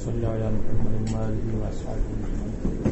صل على محمد وآله وأصحابه أجمعين.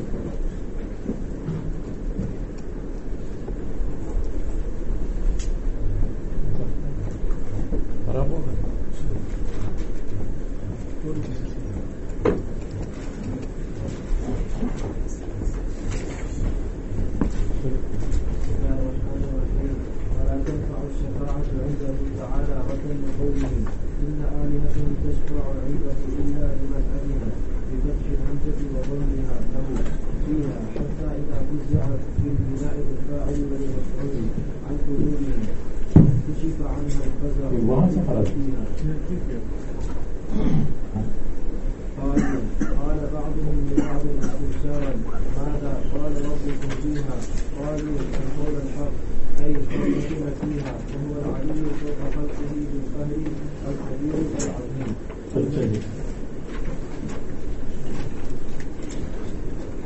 قال بعضهم لبعض الإنسان ماذا قال ربكم فيها؟ قالوا القول الحق أي خلقنا فيها وهو العلي فوق خلقه بالقهر الكبير العظيم.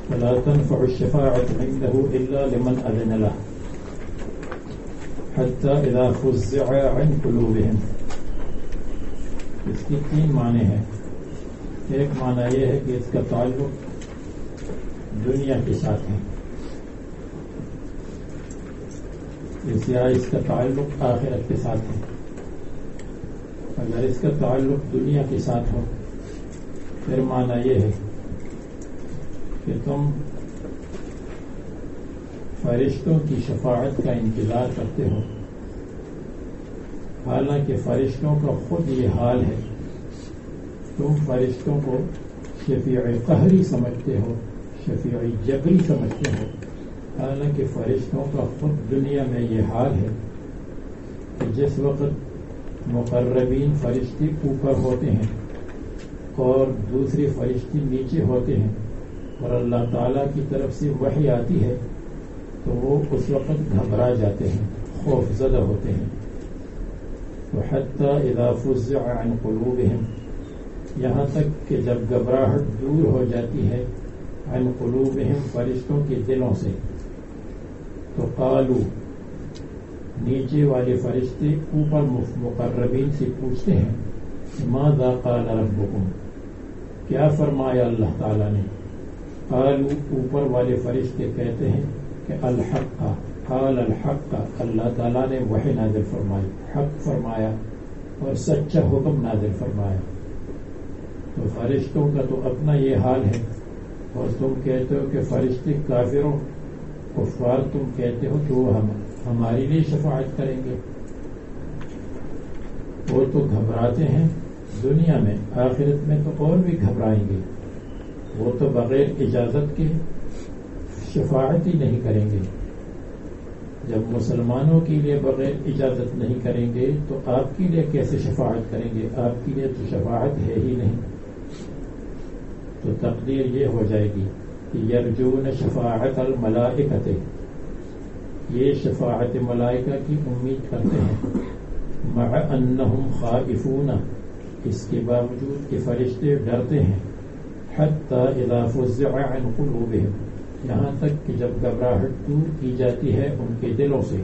فلا تنفع الشفاعة عنده إلا لمن أذن له حتى إذا فزع عن قلوبهم. اس کی تین معنی ہیں. ایک معنی یہ ہے کہ اس کا تعلق دنیا کے ساتھ ہے، اس کا تعلق آخرت کے ساتھ ہے. اگر اس کا تعلق دنیا کے ساتھ ہو پھر معنی یہ ہے کہ تم فرشتوں کی شفاعت کا انتظار کرتے ہو، حالانکہ فرشتوں کا خود یہ حال ہے. تم فرشتوں کو شفیع قہری سمجھتے ہو، شفیع جبری سمجھتے ہو، حالانکہ فرشتوں کا خود دنیا میں یہ حال ہے کہ جس وقت مقربین فرشتے اوپر ہوتے ہیں اور دوسرے فرشتے نیچے ہوتے ہیں اور اللہ تعالیٰ کی طرف سے وحی آتی ہے تو وہ اس وقت گھبرا جاتے ہیں، خوف زدہ ہوتے ہیں. وحتى اذا فزع عن قلوبهم، یہاں تک کہ جب گھبراہٹ دور ہو جاتی ہے عن قلوبهم فرشتوں کے دلوں سے، تو قالوا، نیچے والے فرشتے اوپر مقربین سے پوچھتے ہیں ماذا قال ربكم، کیا فرمایا اللہ تعالیٰ نے. قالوا، اوپر والے فرشتے کہتے ہیں کہ الحق، قال الحق، اللہ تعالیٰ نے وحی نازل فرمائی، حق فرمایا اور سچا حکم نازل فرمایا. تو فرشتوں کا تو اپنا یہ حال ہے، اور تم کہتے ہو کہ فرشتے کافروں کفار تم کہتے ہو کہ وہ ہمارے لیے شفاعت کریں گے. وہ تو گھبراتے ہیں دنیا میں، آخرت میں تو اور بھی گھبرائیں گے. وہ تو بغیر اجازت کے شفاعت ہی نہیں کریں گے. جب مسلمانوں کے لیے بغیر اجازت نہیں کریں گے تو آپ کے لیے کیسے شفاعت کریں گے؟ آپ کے لیے تو شفاعت ہے ہی نہیں. تو تقدیر یہ ہو جائے گی کہ یرجون شفاعت الملائکۃ، یہ شفاعت ملائکہ کی امید کرتے ہیں. مع انہم خائفون، اس کے باوجود کہ فرشتے ڈرتے ہیں. حتی اذا فزع عن قلوبہم، یہاں تک کہ جب گھبراہٹ دور کی جاتی ہے ان کے دلوں سے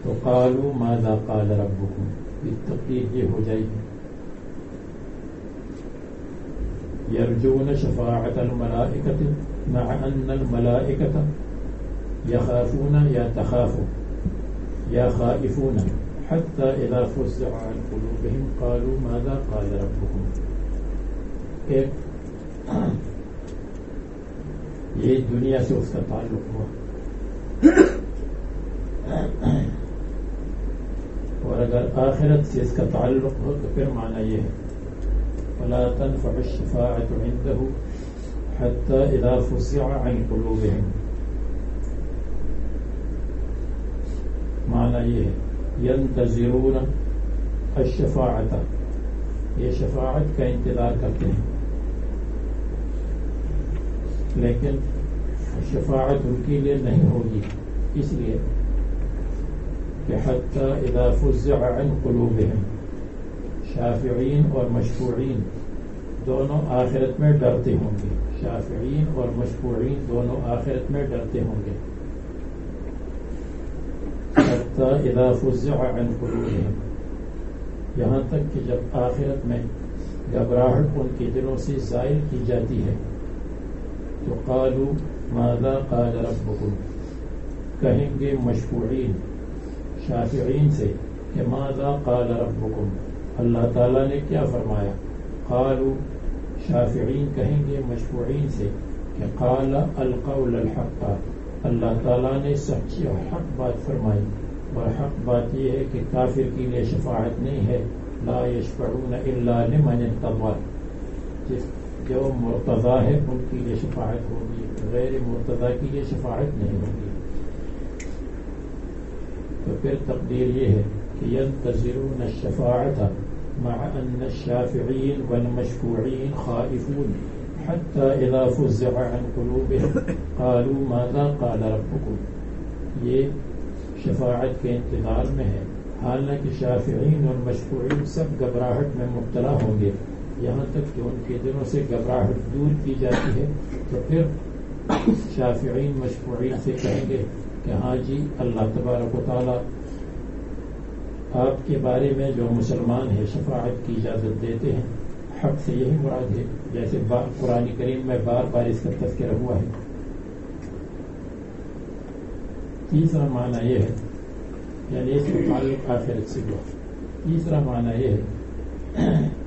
تو قالوا ماذا قال ربكم، اس تقدیر یہ ہو جائے گی یرجون شفاعت الملائکۃ مع ان الملائکۃ یخافون یا تخافوا یا خائفون حتى اذا فزع عن قلوبهم قالوا ماذا قال ربكم. ایک یہ دنیا سے اس کا تعلق ہوا، اور اگر آخرت سے اس کا تعلق ہو تو پھر معنی یہ ہے ولا تنفع الشفاعة عنده حتى اذا فزع عن قلوبهم. معنی یہ ہے ينتظرون الشفاعة، یہ شفاعت کا انتظار کرتے ہیں، لیکن شفاعت ان کے لیے نہیں ہوگی، اس لیے کہ حتی اذا فزع عن قلوبهم، شافعین اور مشفوعین دونوں آخرت میں ڈرتے ہوں گے. شافعین اور مشفوعین دونوں آخرت میں ڈرتے ہوں گے. حتی اذا فزع عن قلوبهم، یہاں تک کہ جب آخرت میں گھبراہٹ ان کے دلوں سے زائل کی جاتی ہے. تو قالوا ماذا قال ربكم، کہیں گے مشفوعین شافعین سے کہ ماذا قال ربكم، اللہ تعالیٰ نے کیا فرمایا. قالوا شافعین کہیں گے مشفوعین سے کہ قال القول الحق، اللہ تعالیٰ نے سچی اور حق بات فرمائی. اور حق بات یہ ہے کہ کافر کے لیے شفاعت نہیں ہے. لا یشفعون الا لمن ارتضى، جو مرتضی ہے ان کے لیے شفاعت ہوگی، غیر مرتضی کے لیے شفاعت نہیں ہوگی. تو پھر تقدیر یہ ہے کہ ينتظرون الشفاعت مع ان الشافعین والمشفوعین خائفون حتى اذا فزع عن قلوبهم قالوا ماذا قال ربكم. یہ شفاعت کے انتظار میں ہے، حالانکہ شافعین اور مشفوعین سب گھبراہٹ میں مبتلا ہوں گے یہاں تک کہ ان کے دلوں سے گھبراہٹ دور کی جاتی ہے. تو پھر شافعین مشفوعین سے کہیں گے کہ ہاں جی اللہ تبارک و تعالیٰ آپ کے بارے میں جو مسلمان ہے شفاعت کی اجازت دیتے ہیں. حق سے یہی مراد ہے، جیسے قرآن کریم میں بار بار اس کا تذکرہ ہوا ہے. تیسرا معنی یہ ہے، یعنی اس کا تعلق آخرت سے ہوا. تیسرا معنی یہ ہے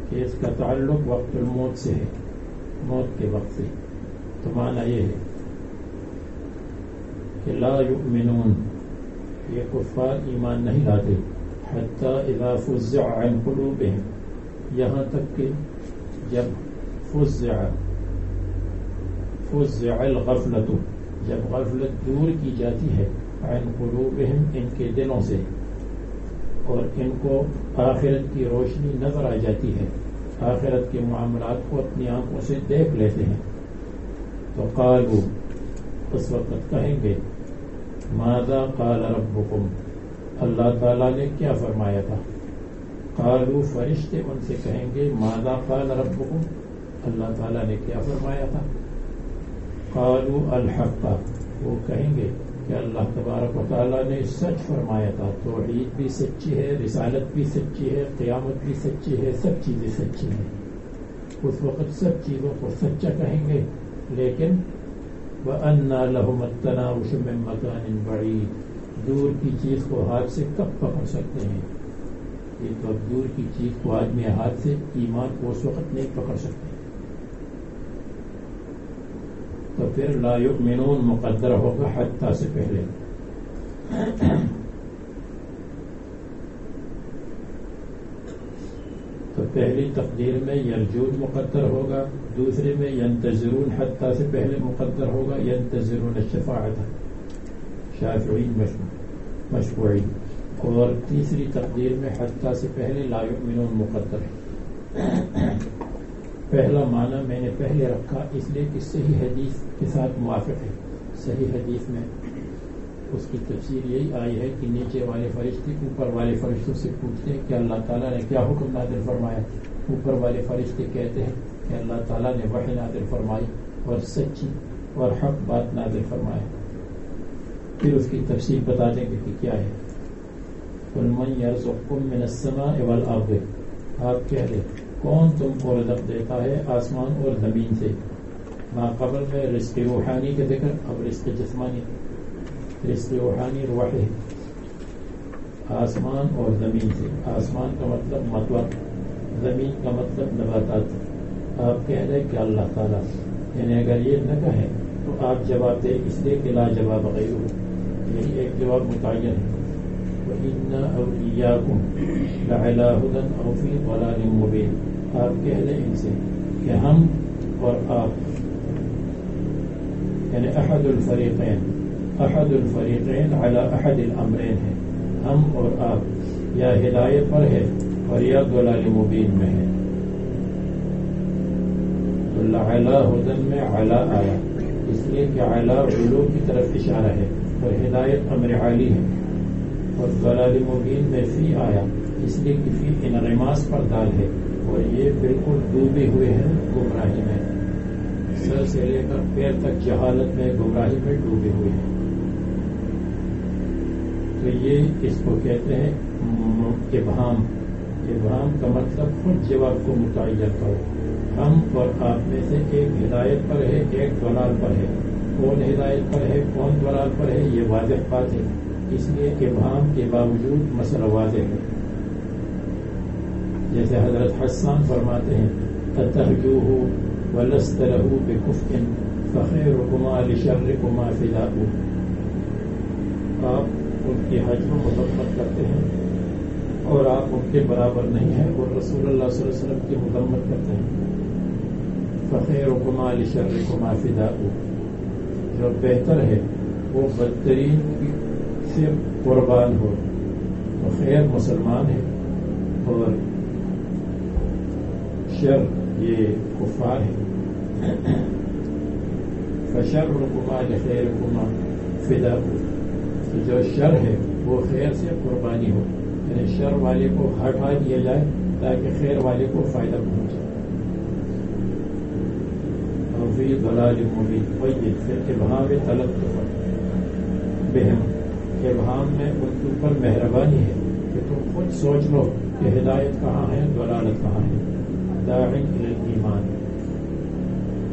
کہ اس کا تعلق وقت الموت سے ہے، موت کے وقت سے. تو معنی یہ ہے کہ لا یؤمنون، یہ کفار ایمان نہیں لاتے. حتی اذا فزع عن قلوبهم، یہاں تک کہ جب فزع الغفلت، جب غفلت دور کی جاتی ہے عن قلوبهم، ان کے دلوں سے، اور ان کو آخرت کی روشنی نظر آ جاتی ہے، آخرت کے معاملات کو اپنی آنکھوں سے دیکھ لیتے ہیں. تو قالوا، اس وقت کہیں گے ماذا قال ربكم، اللہ تعالیٰ نے کیا فرمایا تھا. قالوا، فرشتے ان سے کہیں گے ماذا قال ربكم، اللہ تعالیٰ نے کیا فرمایا تھا. قالوا الحق، وہ کہیں گے کہ اللہ تبارک و تعالیٰ نے سچ فرمایا تھا. توحید بھی سچی ہے، رسالت بھی سچی ہے، قیامت بھی سچی ہے، سب چیزیں سچی ہیں. اس وقت سب چیزوں کو سچا کہیں گے. لیکن وَأَنَّا لَهُمُ التَّنَاوُشُ مِن مَكَانٍ بَعِيدٍ، دور کی چیز کو ہاتھ سے کب پکڑ سکتے ہیں. یہ تو دور کی چیز کو آدمی ہاتھ سے ایمان کو اس وقت نہیں پکڑ سکتے. تو پھر لا یؤمنون مقدر ہوگا حتی سے پہلے. تو پہلی تقدیر میں یرجون مقدر ہوگا، دوسرے میں ینتظرون حتی سے پہلے مقدر ہوگا ینتظرون الشفاعت، شافعین مشفوعین. اور تیسری تقدیر میں حتی سے پہلے لا یؤمنون مقدر ہے. پہلا معنی میں نے پہلے رکھا اس لیے کہ صحیح حدیث کے ساتھ موافق ہے. صحیح حدیث میں اس کی تفسیر یہی آئی ہے کہ نیچے والے فرشتے اوپر والے فرشتوں سے پوچھتے ہیں کہ اللہ تعالیٰ نے کیا حکم نازل فرمایا. اوپر والے فرشتے کہتے ہیں کہ اللہ تعالیٰ نے وحی نازل فرمائی اور سچی اور حق بات نازل فرمایا. پھر اس کی تفسیر بتا دیں گے کہ کیا ہے. قُلْ مَنْ يَرْزُقُكُم مِّنَ السَّمَاءِ وَالْأَرْضِ، آپ کہہ دیں کون تم کو رزق دیتا ہے آسمان اور زمین سے. ما قبل میں رزق روحانی کا ذکر، اب رزق جسمانی. رزق روحانی روح ہے، آسمان اور زمین سے. آسمان کا مطلب مطلب، زمین کا مطلب نباتات. آپ کہہ رہے کہ اللہ تعالیٰ، یعنی اگر یہ نہ کہیں تو آپ جواب دیں اس لیے کہ لا جواب غیر ہو. یہی ایک جواب متعین ہے. وَإِنَّا أَوْ إِيَّاكُمْ لَعَلَىٰ هُدًى أَوْ فِي ضَلَالٍ مُّبِينٍ. آپ کہہ دیں ان سے کہ ہم اور آپ، یعنی احد الفریقین علی احد الامرین ہیں. ہم اور آپ یا ہدایت پر ہے اور یا ضلال مبین میں ہے. تو لعلی ہدن میں علی آیا اس لیے کہ علی علو کی طرف اشارہ ہے اور ہدایت امر عالی ہے. اور ضلال مبین میں فی آیا اس لیے کہ فی انغماس پر دال ہے اور یہ بالکل ڈوبے ہوئے ہیں گمراہی میں. سر سے لے کر پیر تک جہالت میں، گمراہی میں ڈوبے ہوئے ہیں. تو یہ اس کو کہتے ہیں ابہام. ابہام کا مطلب خود جواب کو متعین کرو. ہم اور آپ میں سے ایک ہدایت پر ہے، ایک ضلال پر ہے. کون ہدایت پر ہے کون ضلال پر ہے یہ واضح بات ہے. اس لیے ابہام کے باوجود مسئلہ واضح ہے. جیسے حضرت حسان فرماتے ہیں اترجوہ ولست لہ بکفء فخیرکما لشرکما فداء. آپ ان کی حجم و مذمت کرتے ہیں اور آپ ان کے برابر نہیں ہیں اور رسول اللہ صلی اللہ علیہ وسلم کی مذمت کرتے ہیں. فخیرکما لشرکما فداء. جو بہتر ہے وہ بدترین سے قربان ہو. تو خیر مسلمان ہے اور شر یہ کفار ہے. فشرکما لخیرکما فداء. جو شر ہے وہ خیر سے قربانی ہو، یعنی شر والے کو ہٹا دیا جائے تاکہ خیر والے کو فائدہ پہنچے. اور فی ضلال مبین. وہی پھر ابہام تلطف بہم. ابہام میں ان کے اوپر مہربانی ہے کہ تم خود سوچ لو کہ ہدایت کہاں ہے ضلالت کہاں ہے. داعی الی الایمان.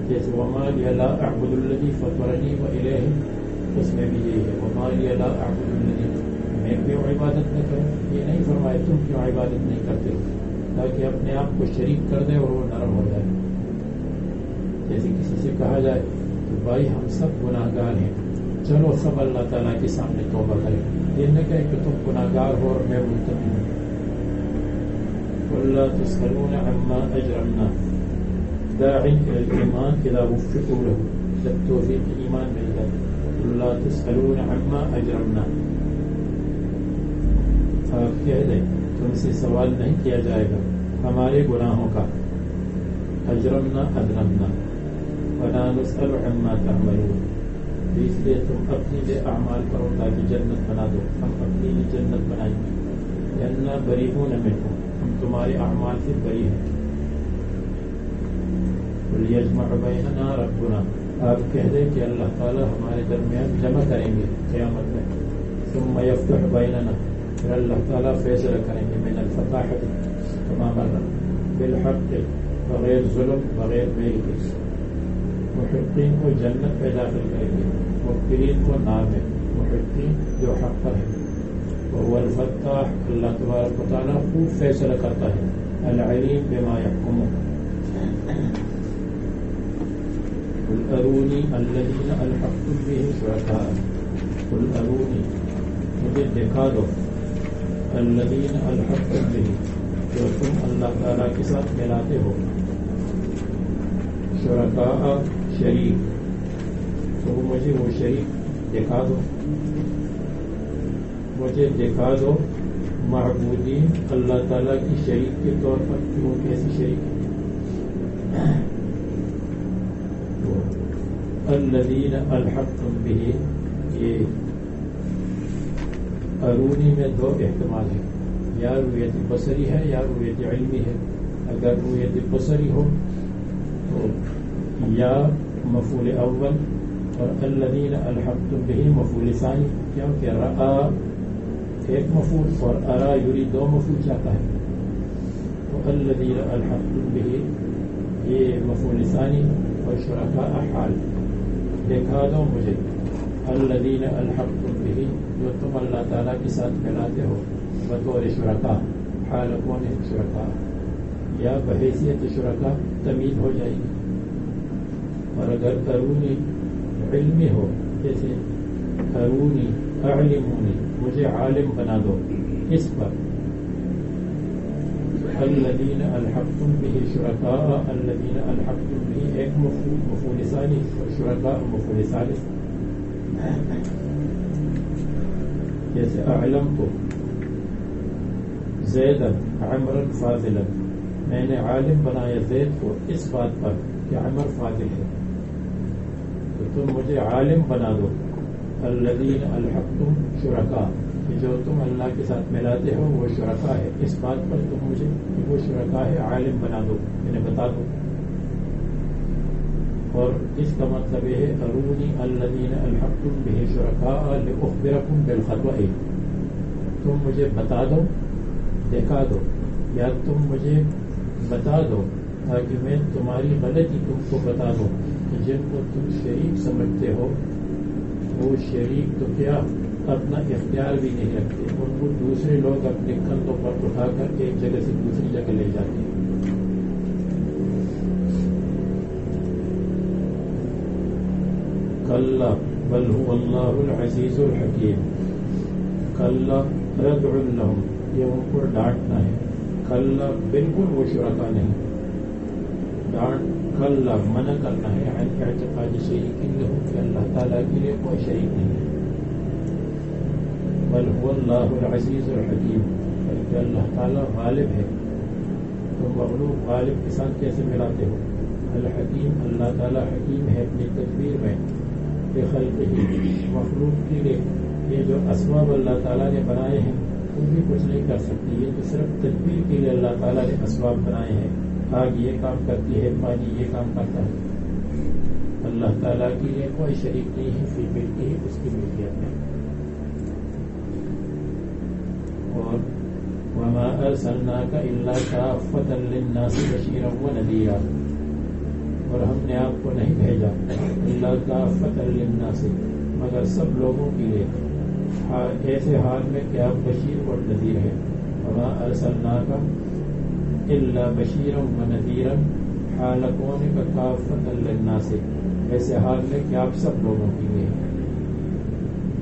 جیسے وما لی لا اعبد الذی فطرنی والیہ، اس میں بھی یہی ہے وما لی لا اعبد الذی، میں کیوں عبادت نہ کروں. یہ نہیں فرمائے تم کیوں عبادت نہیں کرتے تاکہ اپنے آپ کو شریک کر دے اور وہ نرم ہو جائے. جیسے کسی سے کہا جائے کہ بھائی ہم سب گناہ گار ہیں، چلو سب اللہ تعالیٰ کے سامنے توبہ کریں. یہ نہ کہے کہ تم گناہ گار ہو اور میں متقی ہوں. وَلَا تُسْأَلُونَ عَمَّا أَجْرَمْنَا دَاعٍ إِلَى الْإِيمَانِ إِذَا وُفِّقُوا لَهُ. جب توفیق ایمان مل جائے. وَلَا تُسْأَلُونَ عَمَّا أَجْرَمْنَا. آپ کہہ دیں تم سے سوال نہیں کیا جائے گا ہمارے گناہوں کا. اجرمنا اذنبنا ولا نسأل عما تعملون. اس لیے تم اپنی لیے اعمال کرو تاکہ جنت بنا دو. ہم اپنی لیے جنت بنائیں گے. لأننا بریئون منکم، ہم تمہارے اعمال سے بری ہیں. ولیجمع بیننا ربنا. آپ کہہ دیں کہ اللہ تعالی ہمارے درمیان جمع کریں گے قیامت میں. ثم یفتح بیننا، پھر اللہ تعالیٰ فیصلہ کریں گے. من الفتاحت تمام بالحق، بغیر ظلم بغیر میل کے. محقین کو جنت میں داخل کریں گے، مبتلین کو نار میں. محقین جو حق پر ہے. وہ الفتاح، اللہ تبارک و تعالیٰ خوب فیصلہ کرتا ہے. العلیم بما یحکمون. قل ارونی الذین الحقتم بہ شرکاء. قل ارونی، مجھے دکھا دو. الذین الحقتم بہ، جو تم اللہ تعالیٰ کے ساتھ ملاتے ہو. شرکاء، شریک. تو مجھے وہ شریک دکھا دو. مجھے دکھا دو معبودین اللہ تعالیٰ کی شریک کے طور پر کہ وہ کیسی شریک ہے. الذین الحقتم بہ، یہ ارونی میں دو احتمال ہے. یا رویت بصری ہے یا رویت علمی ہے. اگر رویت بصری ہو تو یا مفعول اول اور الذین الحقتم بہ مفعول ثانی، کیونکہ رأى ایک مفعول اور ارا یری دو مفعول چاہتا ہے. تو الذین الحقتم بہ یہ مفعول ثانی اور شرکاء حال. دکھا دو مجھے الذین الحقتم بہ، جو تم اللہ تعالیٰ کے ساتھ ملاتے ہو بطور شرکاء. حال کون ہے؟ شرکاء. یا بحیثیت شرکاء تمیز ہو جائے گی. اور اگر ارونی علمی ہو، جیسے ارونی اعلمونی، مجھے عالم بنا دو اس پر. الذین الحقتم بہ شرکاء، الذین الحقتم بہ ایک مفعول ثانی اور شرکاء مفعول ثالث. جیسے اعلمت زیدا عمرا فاضلا، میں نے عالم بنایا زید کو اس بات پر کہ عمر فاضل ہے. تو تم مجھے عالم بنا دو. الذین الحقتم شرکاء، جو تم اللہ کے ساتھ ملاتے ہو وہ شرکاء ہے، اس بات پر تم مجھے وہ شرکاء ہے عالم بنا دو، انہیں بتا دو. اور اس کا مطلب یہ ہے ارونی الذین الحقتم بہ شرکاء لأخبرکم بالخطأ، تم مجھے بتا دو، دکھا دو یا تم مجھے بتا دو تاکہ میں تمہاری غلطی تم کو بتا دوں کہ جن کو تم شریک سمجھتے ہو وہ شریک تو کیا اپنا اختیار بھی نہیں رکھتے، ان کو دوسرے لوگ اپنے کندھوں پر اٹھا کر ایک جگہ سے دوسری جگہ لے جاتے ہیں۔ کلا بل هو اللہ العزیز الحکیم، کلا ردع لہم، یہ ان کو ڈانٹنا ہے، کلا بالکل وہ شرکا نہیں، ڈانٹ کلا منع کرنا ہے عن اعتقاد شریک لہم کہ اللہ تعالیٰ کے لیے کوئی شریک نہیں ہے، بل هو اللہ العزیز الحکیم، بلکہ اللہ تعالیٰ غالب ہے، تو مغلوب غالب کے ساتھ کیسے ملاتے ہو؟ الحکیم، اللہ تعالیٰ حکیم ہے اپنی تدبیر میں، بخلقہ، مخلوق کے لیے یہ جو اسباب اللہ تعالیٰ نے بنائے ہیں وہ بھی کچھ نہیں کر سکتی، یہ تو صرف تدبیر کے لیے اللہ تعالیٰ نے اسباب بنائے ہیں، آگ یہ کام کرتی ہے، پانی یہ کام کرتا ہے، اللہ تعالیٰ کے لیے کوئی شریک نہیں ہے فی ملکہ، اس کی ملکیت میں۔ اور وما ارسلناک الا کافۃ للناس بشیرا ونذیرا، اور ہم نے آپ کو نہیں بھیجا الا کافۃ للناس مگر سب لوگوں کے لیے، ایسے حال میں کہ آپ بشیر اور نذیر ہیں، وما ارسلناک الا بشیرا ونذیرا حال کونک کافۃ للناس، ایسے حال میں کہ آپ سب لوگوں کے لیے،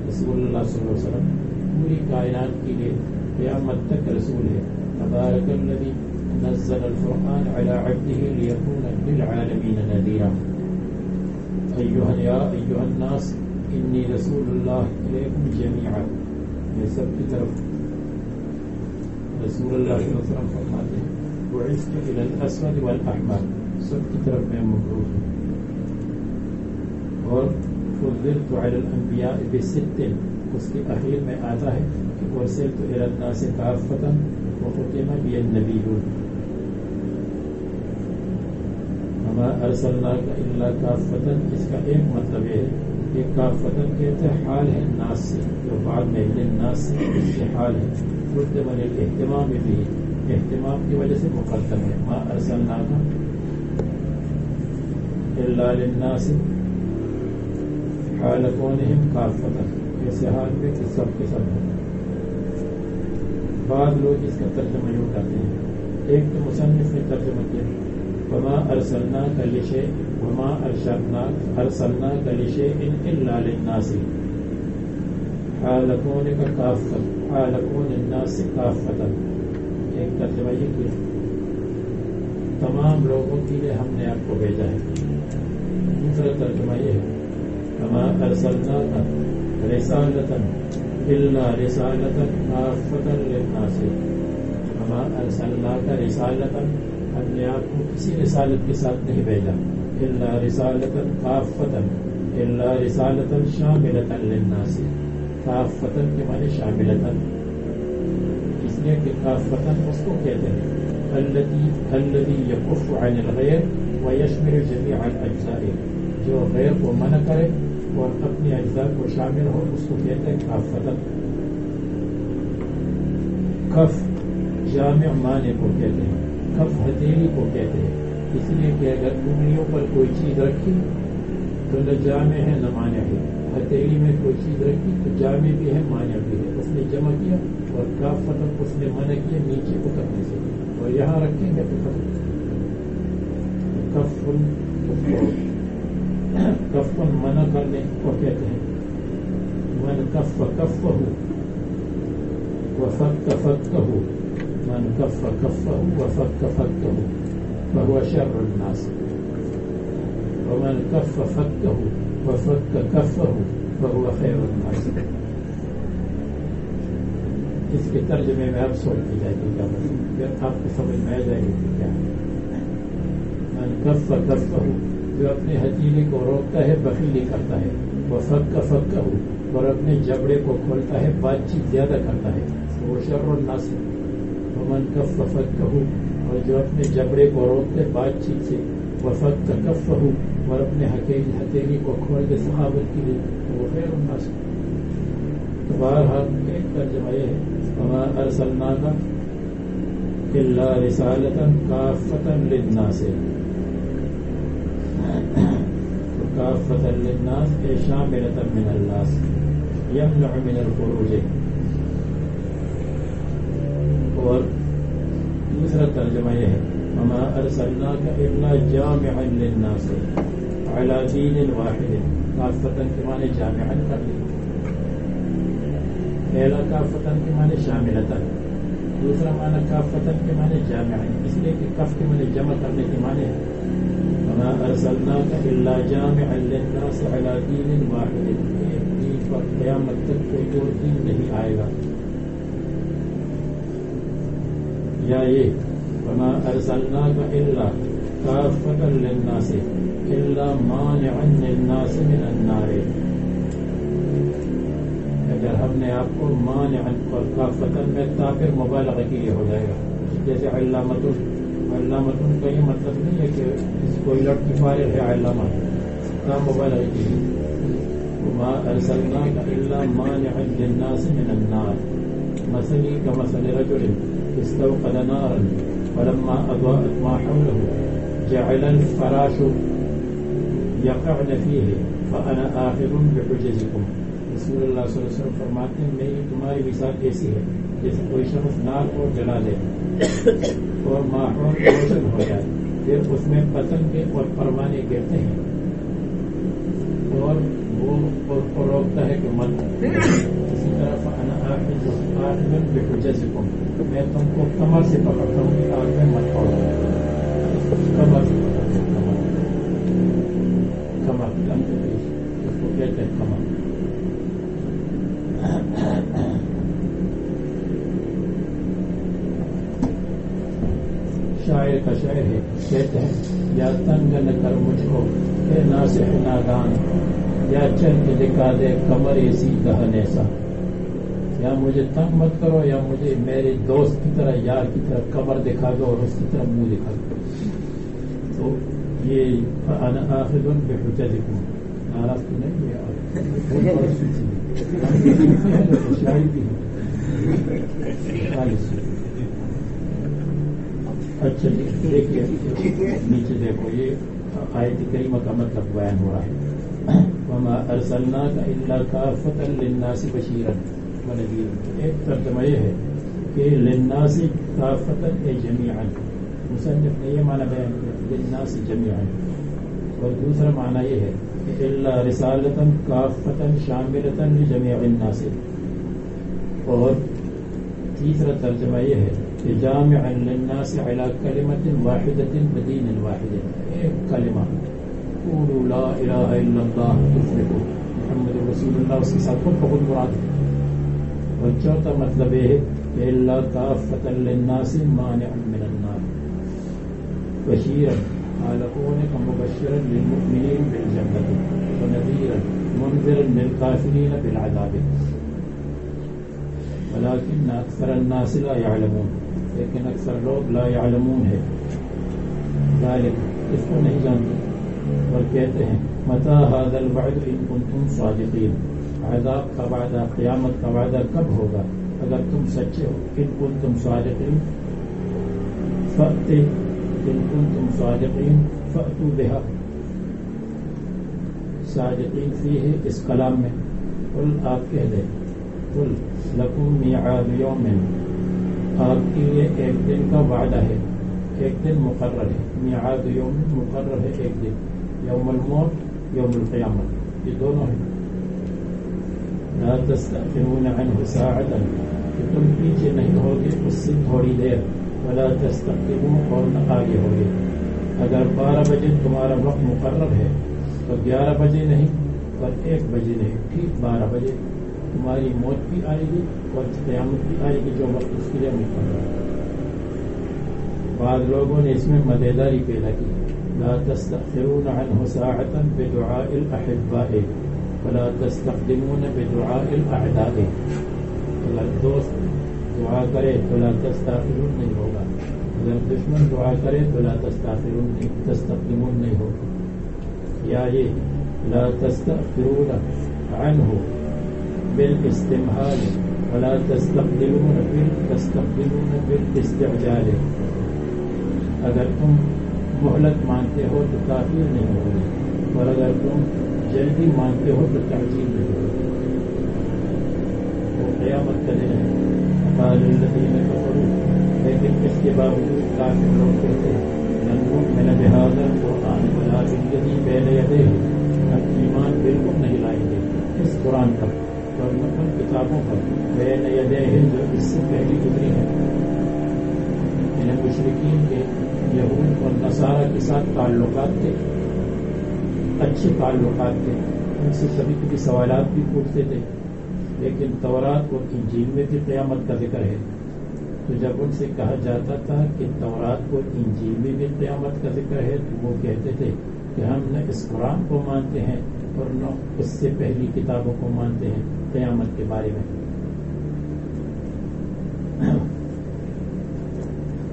رسول اللہ صلی اللہ علیہ وسلم پوری کائنات کے لیے قیامت تک رسول ہے۔ تبارک الذی نزل الفرقان على عبده ليكون للعالمین نذیرا، یا ایھا الناس انی رسول اللہ الیکم جمیعا، یہ سب کی طرف رسول اللہ صلی اللہ علیہ وسلم فرماتے ہیں بعثت الی الاسود والاحمر، سب کی طرف میں مبعوث ہوں، اور فضلت علی الانبیاء بست، اس کے اخیر میں آتا ہے کہ ارسلت الی الناس کافۃ وختم بی النبیون، وما ارسلناک الا کافۃ، اس کا ایک مطلب یہ ہے کہ کافۃ کہتے ہیں حال ہے ناس سے، جو بعد میں للناس سے اس سے حال ہے، ختم للاہتمام بھی، اہتمام کی وجہ سے مقدم ہے، ما ارسلناک الا للناس حال کونہم کافۃ، ایسے حال میں کہ سب کے سب ہیں۔ بعض لوگ اس کا ترجمہ یوں کرتے ہیں، ایک تو مصنف نے ترجمہ کیا وما ارسلناک لشیء وما ارسلناک لشیء الا للناس حال کونک کافۃ حال کون الناس کافۃ، ایک ترجمہ یہ کیا تمام لوگوں کے لیے ہم نے آپ کو بھیجا ہے، دوسرا ترجمہ یہ ہے وما ارسلناک رسالۃ الا رسالۃ کافۃ للناس، وما ارسلناک رسالۃ، ہم نے آپ کو کسی رسالت کے ساتھ نہیں بھیجا، الا رسالۃ کافۃ، الا رسالۃ شاملۃ للناس، کافۃ کے معنی شاملۃ، اس لیے کہ کافۃ اس کو کہتے ہیں الذی یکف عن الغیر ویشمل جمیع الاجزاء، جو غیر کو منع کرے اور اپنے اجزاء کو شامل ہو، اس کو کہتے ہیں کافۃ۔ کف جامع معنی کو کہتے ہیں، کف ہتھیلی کو کہتے ہیں، اس لیے کہ اگر انگلیوں پر کوئی چیز رکھی تو نہ جامع ہے نہ مانع ہے، ہتھیلی میں کوئی چیز رکھی تو جامع بھی ہے مانع بھی ہے، اس نے جمع کیا، اور کافۃ اس نے منع کیا نیچے اترنے سے، اور یہاں رکھیں گے تو کف منع کرنے کو کہتے ہیں، من کف کفہ وفک فکہ، من کف کفہ وفک فکہ فهو شر الناس، ومن کف فکہ وفک کفہ فهو خیر الناس۔ اس کے ترجمے میں اب سوچ کی جائے گی کیا مطلب، آپ کو سمجھ میں آ جائے گی کہ کیا ہے۔ من کف کفہ، جو اپنے ہتھیلی کو روکتا ہے بخیلی کرتا ہے، وفک فکہ، اور اپنے جبڑے کو کھولتا ہے بات چیت زیادہ کرتا ہے، وہ شر الناس۔ ومن کف فکہ، اور جو اپنے جبڑے کو روکتے بات چیت سے، وفک کفہ، اور اپنے ہتھیلی کو کھول کے سخاوت کے لیے، وہ خیر الناس۔ تو بہرحال ایک ترجمہ یہ ہے وما ارسلناک إلا رسالة كافة للناس. كافة للناس شاملة من الناس يمنع من الخروج. اور دوسرا ترجمہ یہ ہے وما ارسلناک الا جامعا للناس على دین واحد. کافتن کے معنی جامعا کر لی. پہلا کافتن کے معنی شاملتن، دوسرا معنی کافتن کے معنی جامعا، اس لیے کہ کف کے معنی جمع کرنے کے معنی ہے وما ارسلناک الا جامعا للناس على دین واحد. ایک دین پر قیامت تک کوئی اور دین نہیں آئے گا. یا یہ وما ارسلناک الا کافۃ للناس الا مانعا للناس من النار. اگر ہم نے آپ کو مانعا اور کافۃ میں تاپر مبالغہ کے لیے ہو جائے گا. جیسے علامۃ کا یہ مطلب نہیں ہے کہ کوئی لڑکی فارغ ہے علامہ کا مبالغہ کے لیے. وما ارسلناک الا مانعا للناس من النار مثلی کمثل رجل استوقد نارا فلما أضاءت ما حوله جعل الفراش يقعن فيه فأنا آخذ بحجزكم. رسول اللہ صلی اللہ علیہ وسلم فرماتے ہیں میری تمہاری مثال ایسی ہے جیسے کوئی شخص نار کو جلا دے اور ماحول روشن ہو جائے، پھر اس میں پتنگیں اور پروانے گرتے ہیں اور وہ روکتا ہے کہ مت. اسی طرح فأنا آخذ بحجزكم، میں تم کو کمر سے پکڑتا ہوں کہ آگ میں مت پڑو. کمر سے پکڑتا ہوں. کمر اس کو کہتے ہیں کمر. شاعر کا شعر ہے، کہتے ہیں یا تنگ نہ کر مجھ کو اے ناصح نادان، یا چل کے دکھا دے کمر ایسی دہن ایسا. یا مجھے تنگ مت کرو یا مجھے میرے دوست کی طرح یار کی طرح کمر دکھا دو اور اس کی طرح منہ دکھا دو. تو یہ انا آخذ بحجزکم ناراض تو نہیں ہے. شاعری بھی ہے. اچھا دیکھیے نیچے دیکھو، یہ آیت کریمہ کا مطلب بیان ہو رہا ہے. وما ارسلناک الا کافۃ للناس بشیرا ونذیرا. ایک ترجمہ یہ ہے کہ للناس کافۃ جمیعا، مصنف نے یہ معنی بیان کیا للناس جمیعا. اور دوسرا معنی یہ ہے کہ الا رسالۃ کافۃ شاملۃ لجمیع الناس. اور تیسرا ترجمہ یہ ہے کہ جامعا للناس علی کلمۃ واحدۃ بدین واحد. ایک کلمہ قولوا لا الہ الا اللہ تفلحوا محمد رسول اللہ، اس کے ساتھ بہت مراد ہے. اور چوتھا مطلب یہ ہے کہ اللہ کافۃ للناس مانعا من النار بشیرا خالقون مبشرا للمؤمنین بالجنۃ ونذیرا منذرا للکافرین بالعذاب ولكن اکثر الناس لا يعلمون. لیکن اکثر لوگ لا يعلمون ہے، ذالک اس کو نہیں جانتے. اور کہتے ہیں متى هذا الوعد ان کنتم صادقین، عذاب کا وعدہ قیامت کا وعدہ کب ہوگا اگر تم سچے ہو. ان کنتم صادقین فأتی، ان کنتم صادقین فأتوا بها. صادقین فیہ اس کلام میں قل آپ کہہ دیں قل لکم میعاد یوم، آپ کے لیے ایک دن کا وعدہ ہے، ایک دن مقرر ہے. میعاد یوم مقرر ہے ایک دن. یوم الموت یوم القیامت یہ دونوں ہیں. لا تستأخرون عنه ساعة، کہ تم پیچھے نہیں ہوگے اس سے تھوڑی دیر. ولا تستقدمون، اور نہ آگے ہوگے. اگر 12 بجے تمہارا وقت مقرر ہے تو 11 بجے نہیں اور 1 بجے نہیں، ٹھیک 12 بجے تمہاری موت بھی آئے گی اور قیامت بھی آئے گی جو وقت اس کے لیے مقرر ہے. بعض لوگوں نے اس میں مزیداری پیدا کی. لا تستأخرون عنه ساعة بدعاء الأحباء ولا تستقدمون بدعاء الأعداء. اگر دوست دعا کرے تو لا تستأخرون نہیں ہوگا، اگر دشمن دعا کرے تو لا تستقدمون نہیں ہوگا. یا یہ لا تستأخرون عنه بالاستمهال ولا تستقبلون بالاستعجال. اگر تم مہلت مانتے ہو تو تاخیر نہیں ہوگی، اور اگر تم جلدی مانتے ہو تو تعجیل نہیں ہوگی. وہ قیامت کا دن ہے. قال الذین کفروا، لیکن اس کے باوجود کافر لوگ کہتے ہیں لن نؤمن بهذا القرآن ولا بالذی بین یدیہ، ہم ایمان بالکل نہیں لائیں گے اس قرآن پر اور نہ ان کتابوں پر بین یدیہ جو اس سے پہلی گزری ہے. انہیں مشرکین کے یہود اور نصارہ کے ساتھ تعلقات تھے، اچھے تعلقات تھے، ان سے کبھی کبھی سوالات بھی پوچھتے تھے، لیکن تورات اور انجیل میں بھی قیامت کا ذکر ہے. تو جب ان سے کہا جاتا تھا کہ تورات اور انجیل میں بھی قیامت کا ذکر ہے تو وہ کہتے تھے کہ ہم نہ اس قرآن کو مانتے ہیں اور نہ اس سے پہلی کتابوں کو مانتے ہیں قیامت کے بارے میں.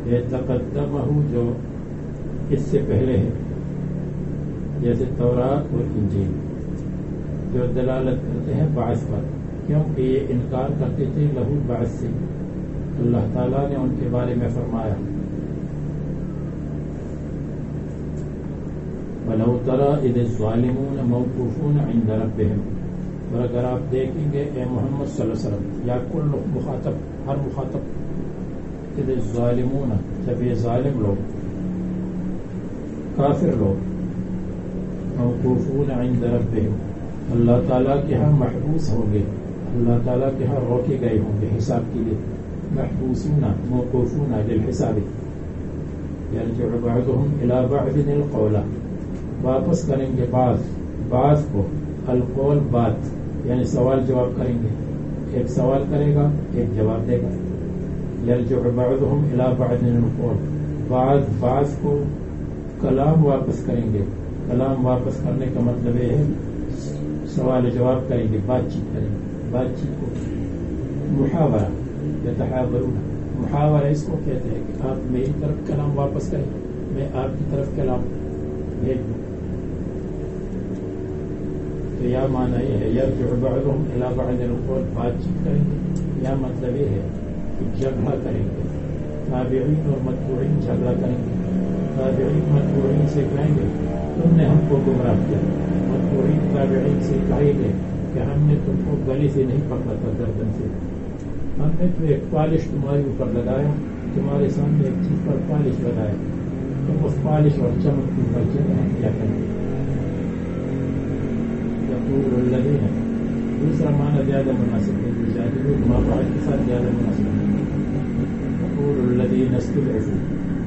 یہ تقدمہ جو اس سے پہلے ہے جیسے تورات اور انجیل جو دلالت کرتے ہیں بعث پر، کیونکہ یہ انکار کرتے تھے لہو بعث سے. اللہ تعالیٰ نے ان کے بارے میں فرمایا وَلَوْ تَرَى إِذِ الظَّالِمُونَ مَوْقُوفُونَ عِنْدَ رَبِّهِمْ. اور اگر آپ دیکھیں گے اے محمد صلی اللہ علیہ وسلم یا کل مخاطب، ہر مخاطب، إِذِ الظَّالِمُونَ جب یہ ظالم لوگ، کافر لوگ، موقوفون عند ربهم اللہ تعالیٰ کے ہاں محبوس ہوں گے، اللہ تعالیٰ کے ہاں روکے گئے ہوں گے حساب کے لیے. محبوسون موقوفون للحساب یرجع بعضهم الى بعض القول، واپس کریں گے بعض کو القول بات، یعنی سوال جواب کریں گے. ایک سوال کرے گا ایک جواب دے گا. یرجع بعضهم الى بعض القول، بعض کو کلام واپس کریں گے. کلام واپس کرنے کا مطلب یہ ہے سوال جواب کریں گے، بات چیت کریں گے. بات چیت کو محاورہ یتحاورون، محاورہ اس کو کہتے ہیں کہ آپ میری طرف کلام واپس کریں، میں آپ کی طرف کلام بھیج دوں. تو یا معنی یہ ہے یرجع بعضهم الی بعض القول، بات چیت کریں گے، یا مطلب یہ ہے کہ جھگڑا کریں گے. تابعین اور متبوعین جھگڑا کریں گے. تابعین متبوعین سے کہیں گے تم نے ہم کو گمراہ کیا. متبوعین تابعین سے کہیں گے کہ ہم نے تم کو گلی سے نہیں پکڑا تھا، گردن سے. ہم نے تو ایک پالش تمہارے اوپر لگایا، تمہارے سامنے ایک چیز پر پالش لگایا، تم اس پالش اور چمک کے اوپر کیا کریں گے. یقول الذین، دوسرا معنی زیادہ مناسب ہے، مافعل کے ساتھ زیادہ مناسب ہے. یقول الذین استضعفوا،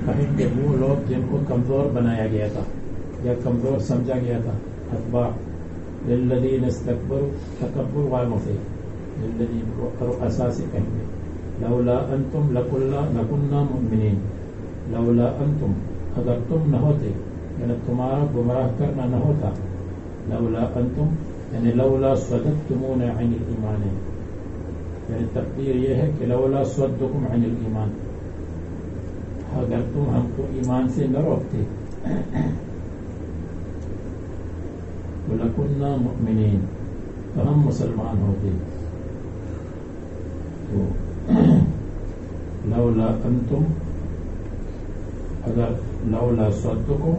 کہیں کہ وہ لوگ جن کو کمزور بنایا گیا تھا یا کمزور سمجھا گیا تھا، اتباع. للذین استکبروا، تکبر والوں سے، للذین رؤساء سے کہیں گے لولا انتم لکنا مؤمنین. لولا انتم، اگر تم نہ ہوتے، یعنی تمہارا گمراہ کرنا نہ ہوتا. لولا انتم یعنی لولا صددتمون عن الایمان، یعنی تقدیر یہ ہے کہ لولا صدکم عن الایمان، اگر تم ہم کو ایمان سے نہ روکتے لَكُنَّا مُؤْمِنِينَ، تو ہم مسلمان ہوتے. تو لولا انتم، اگر لولا صدکم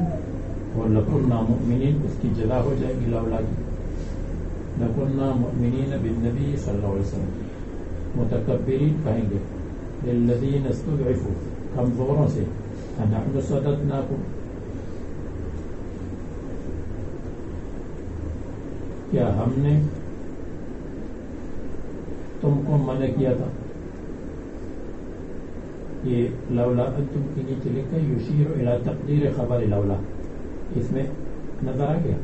اور لَكُنَّا مُؤْمِنِينَ اس کی جزا ہو جائے گی لولا کی. لَكُنَّا مُؤْمِنِينَ بالنبی صلی اللہ علیہ وسلم. متکبرین کہیں گے للذین استضعفوا، کمزوروں سے، نحن صددناکم، کیا ہم نے تم کو منع کیا تھا. یہ لولا انتم کے نیچے لکھا یشیر الی تقدیر خبر لولا، اس میں نظر آ گیا.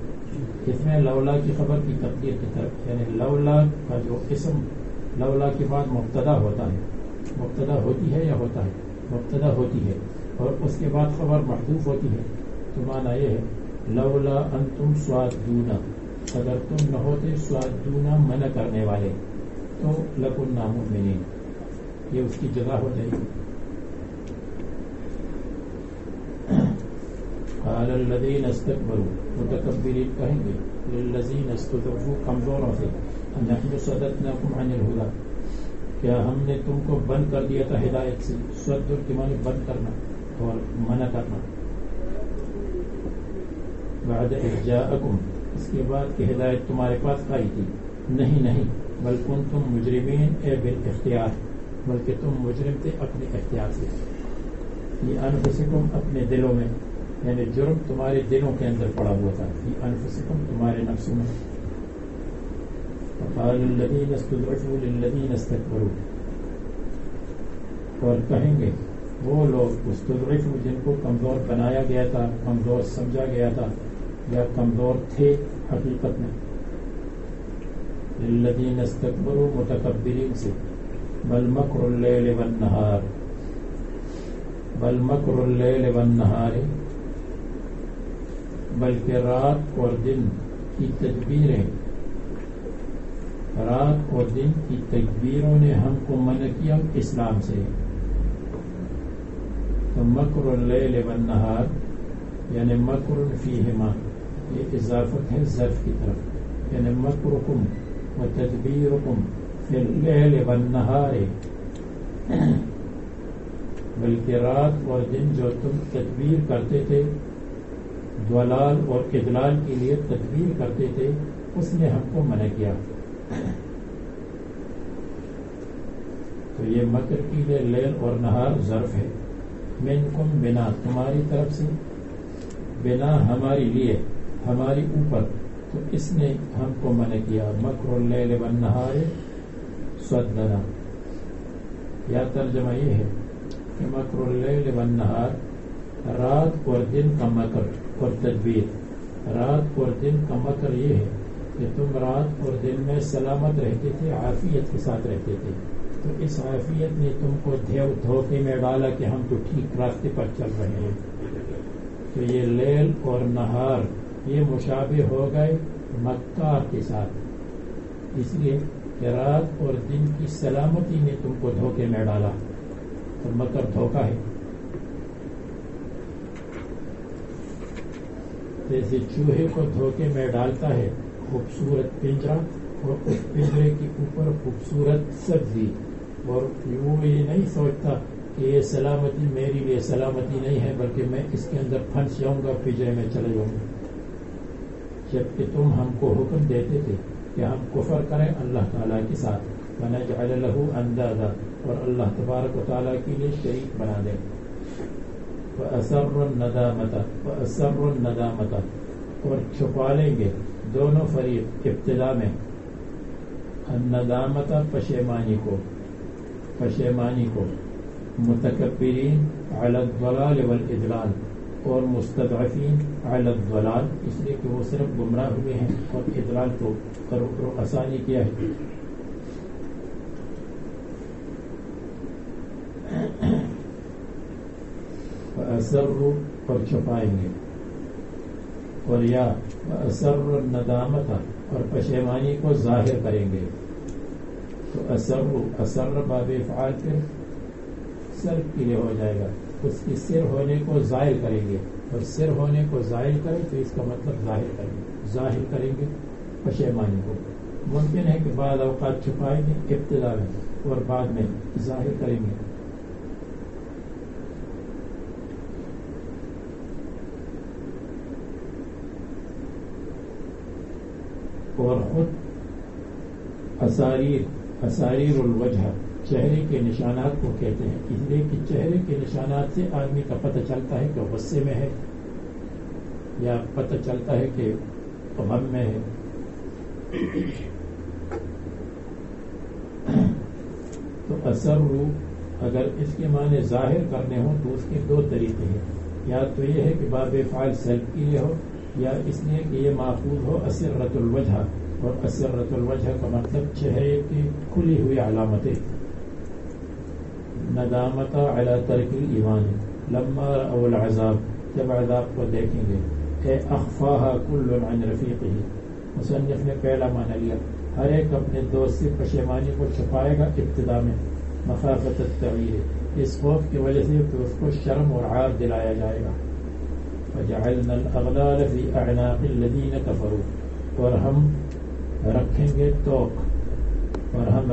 اس میں لولا کی خبر کی تقدیر کی طرف، یعنی لولا کا جو اسم لولا کے بعد مبتدا ہوتا ہے، مبتدا ہوتی ہے یا ہوتا ہے، مبتدا ہوتی ہے اور اس کے بعد خبر محذوف ہوتی ہے. تو معنی یہ ہے لولا انتم صادون، اگر تم نہ ہوتے صادون منع کرنے والے، تو لکنا مؤمنین، یہ اس کی جزا ہو جائے گی. قال الذین استکبروا متکبرین کہیں گے للذین استضعفوا کمزوروں سے نحن صددناکم عن الہدی کیا ہم نے تم کو بند کر دیا تھا ہدایت سے. صد کے معنی بند کرنا اور منع کرنا. بعد اذ جاءکم اس کے بعد کہ ہدایت تمہارے پاس آئی تھی. نہیں بل کنتم مجرمین اے بالاختیار بلکہ تم مجرم تھے اپنے اختیار سے. فی انفسکم اپنے دلوں میں یعنی جرم تمہارے دلوں کے اندر پڑا ہوا تھا. فی انفسکم تمہارے نفسوں میں. وقال الذین استضعفوا للذین استکبروا اور کہیں گے وہ لوگ استضعفوا جن کو کمزور بنایا گیا تھا کمزور سمجھا گیا تھا یا کمزور تھے حقیقت میں. للذین استکبروا متکبرین سے. بل مکر اللیل والنہار بل مکر اللیل والنہار بلکہ رات اور دن کی تدبیریں رات اور دن کی تدبیروں نے ہم کو منع کیا اسلام سے. تو مکر اللیل والنہار یعنی مکر فیہما یہ اضافت ہے ظرف کی طرف یعنی مکرکم و تدبیرکم فی اللیل والنہار بلکہ رات اور دن جو تم تدبیر کرتے تھے ضلال اور اضلال کے لیے تدبیر کرتے تھے اس نے ہم کو منع کیا. تو یہ مکر کی لیے لیل اور نہار ظرف ہے. منکم بنا تمہاری طرف سے بنا ہماری لیے ہماری اوپر تو اس نے ہم کو منع کیا. مکر اللیل والنہار صدنا یا ترجمہ یہ ہے کہ مکر اللیل والنہار رات اور دن کا مکر اور تدبیر. رات اور دن کا مکر یہ ہے کہ تم رات اور دن میں سلامت رہتے تھے عافیت کے ساتھ رہتے تھے تو اس عافیت نے تم کو دھوکے میں ڈالا کہ ہم تو ٹھیک راستے پر چل رہے ہیں. تو یہ لیل اور نہار یہ مشابہ ہو گئے مکار کے ساتھ اس لیے کہ رات اور دن کی سلامتی نے تم کو دھوکے میں ڈالا تو مکر دھوکہ ہے. جیسے چوہے کو دھوکے میں ڈالتا ہے خوبصورت پنجرا اور اس پنجرے کے اوپر خوبصورت سبزی اور وہ یہ نہیں سوچتا کہ یہ سلامتی میری لیے سلامتی نہیں ہے بلکہ میں اس کے اندر پھنس جاؤں گا پنجرے میں چلے جاؤں گا. جبکہ تم ہم کو حکم دیتے تھے کہ ہم کفر کریں اللہ تعالیٰ کے ساتھ وَنَجْعَلَ لَهُ أَنْدَادًا اور اللہ تبارک و تعالیٰ کے لیے شریک بنا دیں. وَأَسَرُّ النَّدَامَةَ اور چھپا لیں گے دونوں فریق ابتدا میں الندامت پشیمانی کو متکبرین علی الضلال والاضلال اور مستضعفین علی الضلال اس لیے کہ وہ صرف گمراہ ہوئے ہیں اور اضلال کو آسانی کیا ہے. وَأَسَرُّ اور چھپائیں گے اور یا وَأَسَرُّ الندامت اور پشیمانی کو ظاہر کریں گے. تو اثر باب افعال پھر سر کے لیے ہو جائے گا اس کی سر ہونے کو ظاہر کریں گے اور سر ہونے کو ظاہر کریں تو اس کا مطلب ظاہر کریں گے پشیمانی کو. ممکن ہے کہ بعض اوقات چھپائیں گے ابتدا میں اور بعد میں ظاہر کریں گے. اور خود اساریر الوجہ چہرے کے نشانات کو کہتے ہیں اس لیے کہ چہرے کے نشانات سے آدمی کا پتہ چلتا ہے کہ غصے میں ہے یا پتہ چلتا ہے کہ غم میں ہے. تو اثر اگر اس کے معنی ظاہر کرنے ہوں تو اس کے دو طریقے ہیں. یا تو یہ ہے کہ باب فعل سلب کے لیے ہو یا اس لیے کہ یہ ماخوذ ہو اسرۃ الوجہ اور اسرۃ الوجہ کا مطلب چہرے کی کھلی ہوئی علامتیں. ندامت علی ترک الایمان لما رأوا العذاب جب عذاب کو دیکھیں گے. اے اخفاها کل عن رفیقہ مصنف نے پہلا معنی لیا ہر ایک اپنے دوست سے پشیمانی کو چھپائے گا ابتدا میں مخافت التغیر اس خوف کی وجہ سے کہ اس کو شرم اور عار دلایا جائے گا. وجعلنا الاغلال فی اعناق الذین کفروا، اور ہم رکھیں گے توق، اور ہم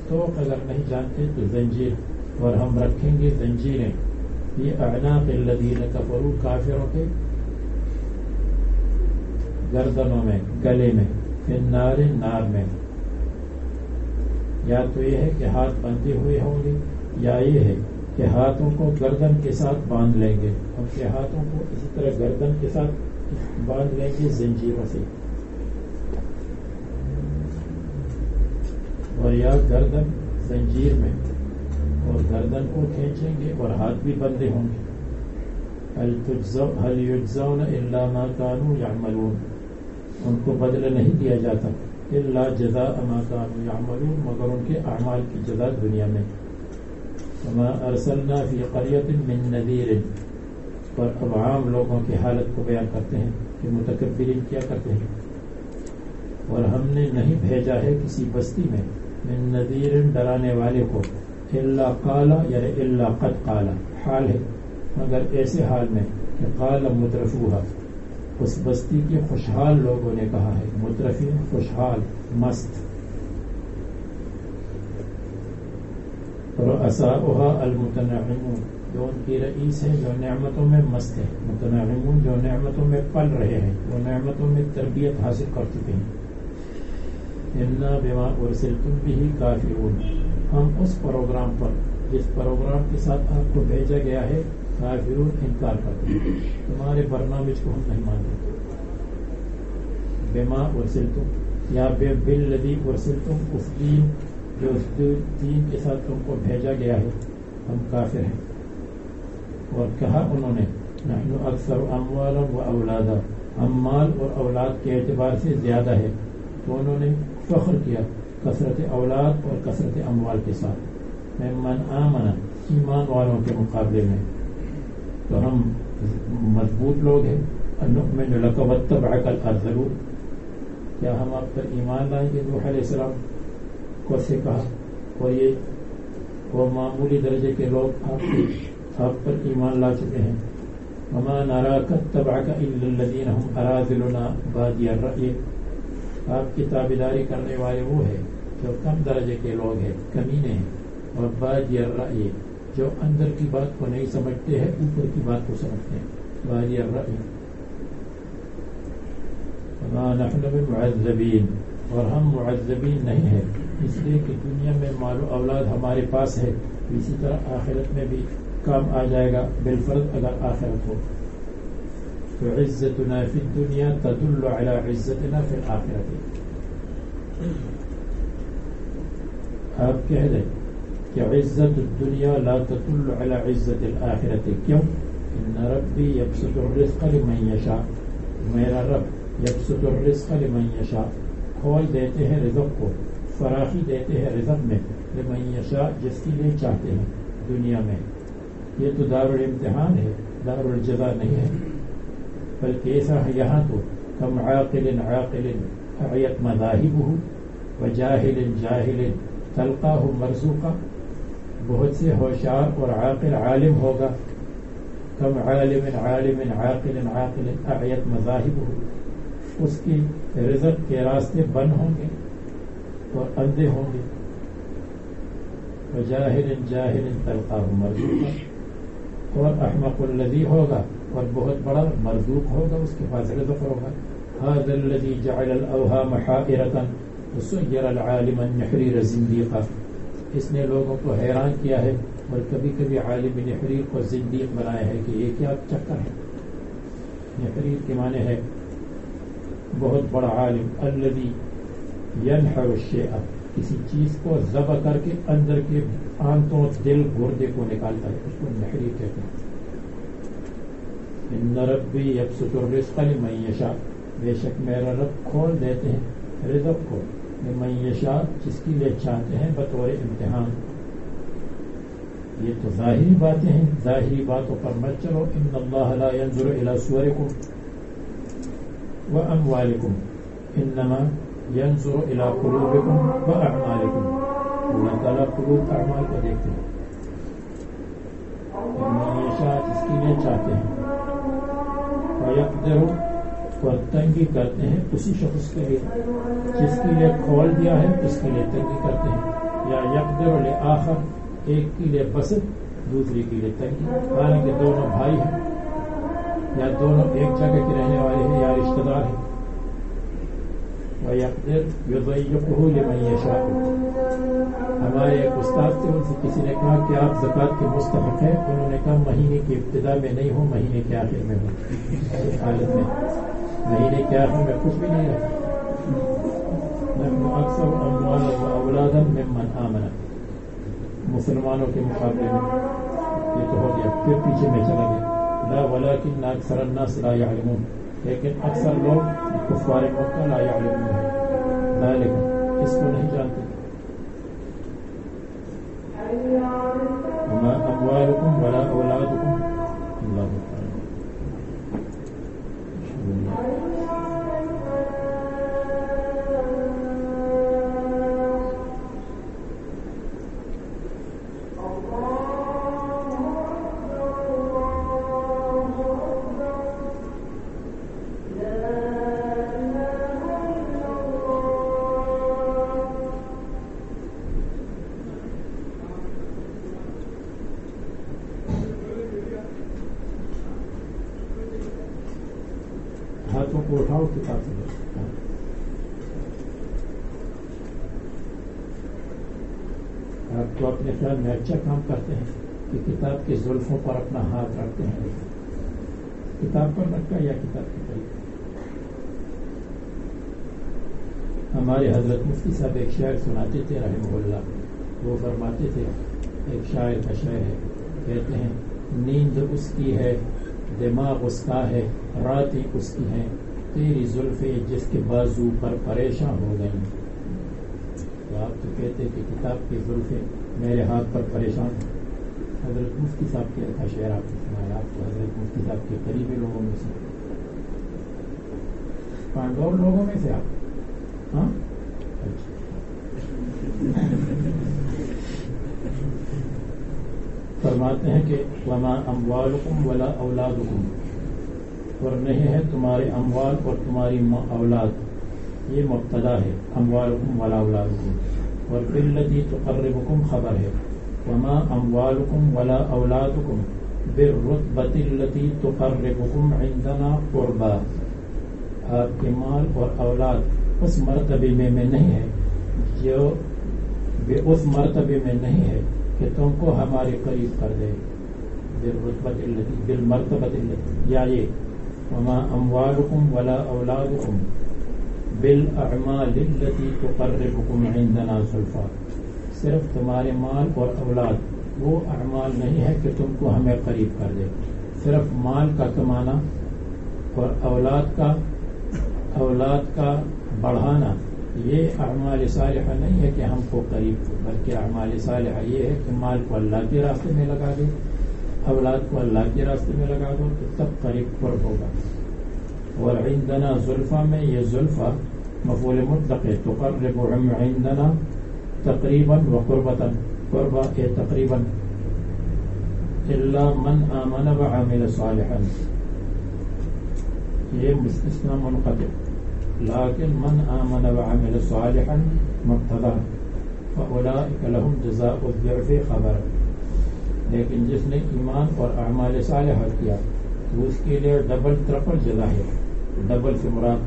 توق اگر نہیں جانتے تو زنجیر، اور ہم رکھیں گے زنجیریں فی اعناق الذین کفروا، کافروں کے گردنوں میں، گلے میں، فی النار، نار میں. یا تو یہ ہے کہ ہاتھ بندھے ہوئے ہوں گے، یا یہ ہے کہ ہاتھوں کو گردن کے ساتھ باندھ لیں گے، ان کے ہاتھوں کو اسی طرح گردن کے ساتھ باندھ لیں گے زنجیروں سے، اور یا گردن زنجیر میں، اور گردن کو کھینچیں گے اور ہاتھ بھی بندھے ہوں گے. هل یجزون الا ما كانوا يعملون، ان کو بدلہ نہیں دیا جاتا الا جزاء ما كانوا يعملون، مگر ان کے اعمال کی جزا دنیا میں. وما ارسلنا فی قریۃ من نذیر، پر اب عام لوگوں کی حالت کو بیان کرتے ہیں کہ متکبرین کیا کرتے ہیں. اور ہم نے نہیں بھیجا ہے کسی بستی میں من نذیر، ڈرانے والے کو، الا قال، یعنی الا قد قال، حال ہے مگر ایسے حال میں کہ قال مترفوها، اس بستی کے خوشحال لوگوں نے کہا ہے، مترفین خوشحال، مست. رؤساؤها المتنعمون، جو ان کی رئیس ہے جو نعمتوں میں مست ہے، متنعمون جو نعمتوں میں پل رہے ہیں، وہ نعمتوں میں تربیت حاصل کر چکے ہیں. انا بما ارسلتم به کافرون، ہم اس پروگرام پر جس پروگرام کے ساتھ آپ کو بھیجا گیا ہے کافرون، انکار کرتے ہیں، تمہارے برنامج کو ہم نہیں مانتے. بما ارسلتم یا بالذی ارسلتم، اس دین جو اس دین کے ساتھ تم کو بھیجا گیا ہے، ہم کافر ہیں. اور کہا انہوں نے نحن اکثر اموالا و اولادا، ہم مال اور اولاد کے اعتبار سے زیادہ ہے. تو انہوں نے فخر کیا کثرت اولاد اور کثرت اموال کے ساتھ، ممن آمن، ایمان والوں کے مقابلے میں. تو ہم مضبوط لوگ ہیں. نؤمن لک واتبعک الارذلون، کیا ہم آپ پر ایمان لائیں گے؟ نوح علیہ السلام کو سے کہا، اور یہ وہ معمولی درجے کے لوگ آپ پر ایمان لا چکے ہیں. وما نراک اتبعک الا الذین هم اراذلنا بادی الرأی، آپ کی تابعداری کرنے والے وہ ہیں جو کم درجے کے لوگ ہیں، کمینے ہیں. اور بادی الرأی، جو اندر کی بات کو نہیں سمجھتے ہیں، اوپر کی بات کو سمجھتے ہیں. بادی الرأی. وما نحن بمعذبین، اور ہم معذبین نہیں ہیں، اس لیے کہ دنیا میں مال و اولاد ہمارے پاس ہے، اسی طرح آخرت میں بھی کام آ جائے گا بالفرض اگر آخرت ہو. تو عزتنا فی الدنیا تدل علی عزتنا فی الآخرت. آپ کہہ دیں کہ عزت الدنیا لا تدل علی عزت الآخرت. کیوں؟ ان ربی یبسط الرزق لمن یشاء، میرا رب یبسط الرزق لمن یشاء، کھول دیتے ہیں رزق کو، فراخی دیتے ہیں رزق میں، لمن یشاء، جس کے لیے چاہتے ہیں دنیا میں. یہ تو دار الامتحان ہے، دار الجزا نہیں ہے. بلکہ ایسا ہے یہاں تو کم عاقل عاقل اعیت مذاہبہ وجاہل جاہل تلقاہ مرزوقا، بہت سے ہوشیار اور عاقل عالم ہوگا. کم عالم عالم عاقل عاقل اعیت مذاہبہ، اس کی رزق کے راستے بند ہوں گے اور اندھے ہوں گے. وجاہل جاہل تلقاہ مرزوقا، اور احمق الذی ہوگا اور بہت بڑا مرزوق ہوگا، اس کے پاس رزق ہوگا. هذا الذي جعل الاوهام حائرة وصير العالم النحرير زنديقا، اس نے لوگوں کو حیران کیا ہے اور کبھی کبھی عالم نحریر کو زندیق بنایا ہے کہ یہ کیا چکر ہے. نحریر کے معنی ہے بہت بڑا عالم. الذي ينحر الشيء، کسی چیز کو ذبح کر کے اندر کے آنتوں دل گردے کو نکالتا ہے، اس کو نحریر کہتے ہیں. ان ربی یبسط الرزق لمن یشاء، بے شک میرا رب کھول دیتے ہیں رزق کو، لمن یشاء، جس کے لیے چاہتے ہیں، بطور امتحان. یہ تو ظاہری باتیں ہیں، ظاہری باتوں پر مت چلو. ان اللہ لا ينظر الى صورکم واموالکم انما ينظر الى قلوبکم واعمالکم. اللہ تعالیٰ قلوب اعمال کو دیکھتے ہیں. لمن یشاء، جس کے لیے چاہتے ہیں. وَيَقْدِرُ اور تنگی کرتے ہیں اسی شخص کے لیے جس کے لیے کھول دیا ہے اس کے لیے تنگی کرتے ہیں، یا یقدر لآخر ایک کے لیے بسط دوسری کے لیے تنگی، حالانکہ دونوں بھائی ہیں یا دونوں ایک جگہ کے رہنے والے ہیں یا رشتہ دار ہیں۔ وَيَقْدِرُ يُضَيِّقُهُ لِمَن يَشَاءُ۔ ہمارے ایک استاد تھے، ان سے کسی نے کہا کہ آپ زکوٰۃ کے مستحق ہیں، انہوں نے کہا مہینے کی ابتدا میں نہیں ہوں، مہینے کے آخر میں ہوں۔ اس حالت میں مہینے کے آخر میں کچھ بھی نہیں رہتا۔ نحن اکثر اموالا و اولادا ممن آمن، مسلمانوں کے مقابلے میں یہ تو ہو گیا، پھر پیچھے میں چلا گیا لا ولکن اکثر الناس لا يعلمون، لیکن اکثر لوگ کفار مکہ لا يعلمون ہیں، ذالک اس کو نہیں جانتے۔ وما اموالکم ولا اولادکم اللہ تعالی ہاتھوں کو اٹھاؤ کتاب سے۔ آپ تو اپنے خیال میں اچھا کام کرتے ہیں کہ کتاب کے زلفوں پر اپنا ہاتھ رکھتے ہیں، کتاب پر رکھا یا کتاب کے قریب۔ ہمارے حضرت مفتی صاحب ایک شاعر سناتے تھے رحمہ اللہ، وہ فرماتے تھے، ایک شاعر کا شعر ہے، کہتے ہیں نیند اس کی ہے، دماغ اس کا ہے، راتیں اس کی ہیں، تیری زلفیں جس کے بازو پر پریشان ہو گئیں۔ تو آپ تو کہتے کہ کتاب کی زلفیں میرے ہاتھ پر پریشان ہیں۔ حضرت مفتی صاحب کا شعر آپ نے سنایا، آپ تو حضرت مفتی صاحب کے قریبی لوگوں میں سے، پانڈور لوگوں میں سے آپ، ہاں فرماتے ہیں کہ وما اموالکم ولا اولادکم، اور نہیں ہے تمہارے اموال اور تمہاری اولاد، یہ مبتدا ہے، اموالکم ولا اولادکم، اور باللتی تقربکم خبر ہے، وما اموالکم ولا اولادکم بالرتبۃ التی تقربکم عندنا قربا، آپ کے مال اور اولاد اس مرتبے میں نہیں ہے جو اس مرتبے میں نہیں ہے کہ تم کو ہمارے قریب کر دے، بالرتبۃ التی بالمرتبۃ التی، یا یہ وما اموالکم ولا اولادکم بالاعمال التی تقربکم عندنا زلفا، صرف تمہارے مال اور اولاد وہ اعمال نہیں ہے کہ تم کو ہمیں قریب کر دے، صرف مال کا کمانا اور اولاد کا بڑھانا یہ اعمال صالحہ نہیں ہے کہ ہم کو قریب ہو، بلکہ اعمال صالحہ یہ ہے کہ مال کو اللہ کے راستے میں لگا دے، اولاد کو اللہ کے راستے میں لگا دو تو تب قریب قرب ہوگا۔ اور عندنا زلفا میں یہ زلفا مفعول مطلق ہے، تقربهم عندنا تقریبا و قربتا، قربا اے تقریبا، الا من آمن وعمل صالحا، یہ مستثنی منقطع، لیکن من آمن وعمل صالحا مبتدا، فاولئک لهم جزاء الضعف خبر، لیکن جس نے ایمان اور اعمال صالحہ کیا تو اس کے لیے ڈبل ٹرپل جزا ہے، ڈبل سے مراد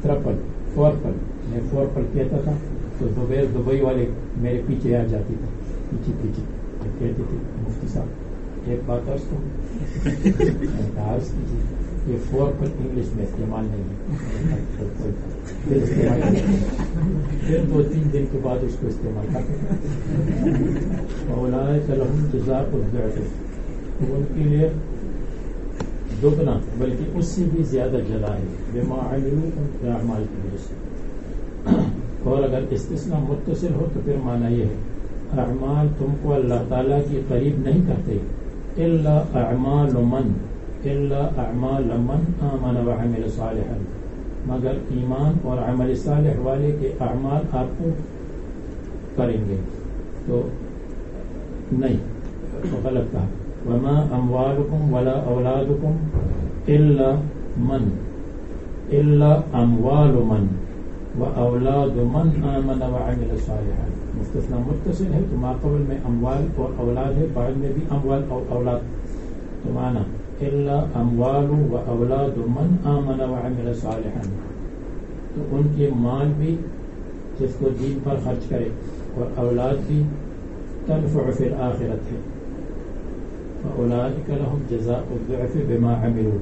ٹرپل، فورپل، میں فورپل کہتا تھا تو زبیر دبئی والے میرے پیچھے آ جاتی تھی، پیچھے کہتے تھے مفتی صاحب ایک بات عرض کروں، عرض کیجیے، یہ فورپل انگلش میں استعمال نہیں ہے، پھر 2-3 دن کے بعد اس کو استعمال کرتے ہیں، اولئک لهم جزاء الضعف، ان کے لیے دگنا بلکہ اس سے بھی زیادہ جزا ہے، بما عملوا ان کے اعمال کی وجہ سے۔ اور اگر استثناء متصل ہو تو پھر معنی یہ ہے اعمال تم کو اللہ تعالیٰ کے قریب نہیں کرتے، الا اعمال من آمن وعمل صالحا، مگر ایمان اور عمل صالح والے کے اعمال آپ کو کریں گے تو نہیں، تو غلط کہا، وما اموالکم ولا اولادکم الا من الا اموال من واولاد من آمن وعمل صالحا. مستثنا متصل ہے تو ما قبل میں اموال اور اولاد ہے، بعد میں بھی اموال اور اولاد، تو مانا الا اموال واولاد من آمن وعمل صالحا، تو ان کے مال بھی جس کو دین پر خرچ کرے اور اولاد بھی تنفع فی الآخرت ہے. فاولئک لهم جزاء الضعف بما عملوا،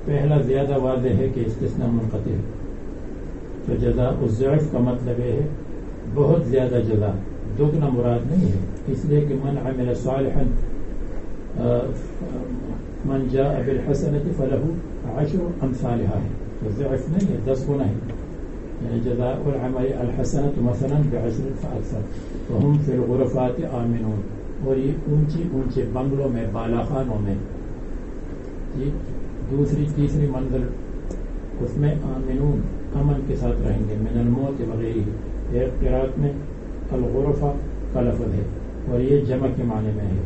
پہلا زیادہ واضح ہے کہ استثناء منقطع ہے، تو جزاء الضعف کا مطلب یہ ہے بہت زیادہ جزا، دگنا مراد نہیں ہے، اس لیے کہ من عمل صالحا من جاء بالحسنة فله 10 امثالها ہے، تو ضعف نہیں ہے، 10 گنا ہے. یعنی جزاء العمل الحسنة مثلا ب10 فاکثر وهم فی الغرفات آمنون، اور یہ اونچی اونچے بنگلوں میں، بالا خانوں میں، جی دوسری تیسری منزل اس میں آمنون امن کے ساتھ رہیں گے، من الموت وغیرہ. ایک قرات میں الغرفہ کا لفظ ہے اور یہ جمع کے معنی میں ہے.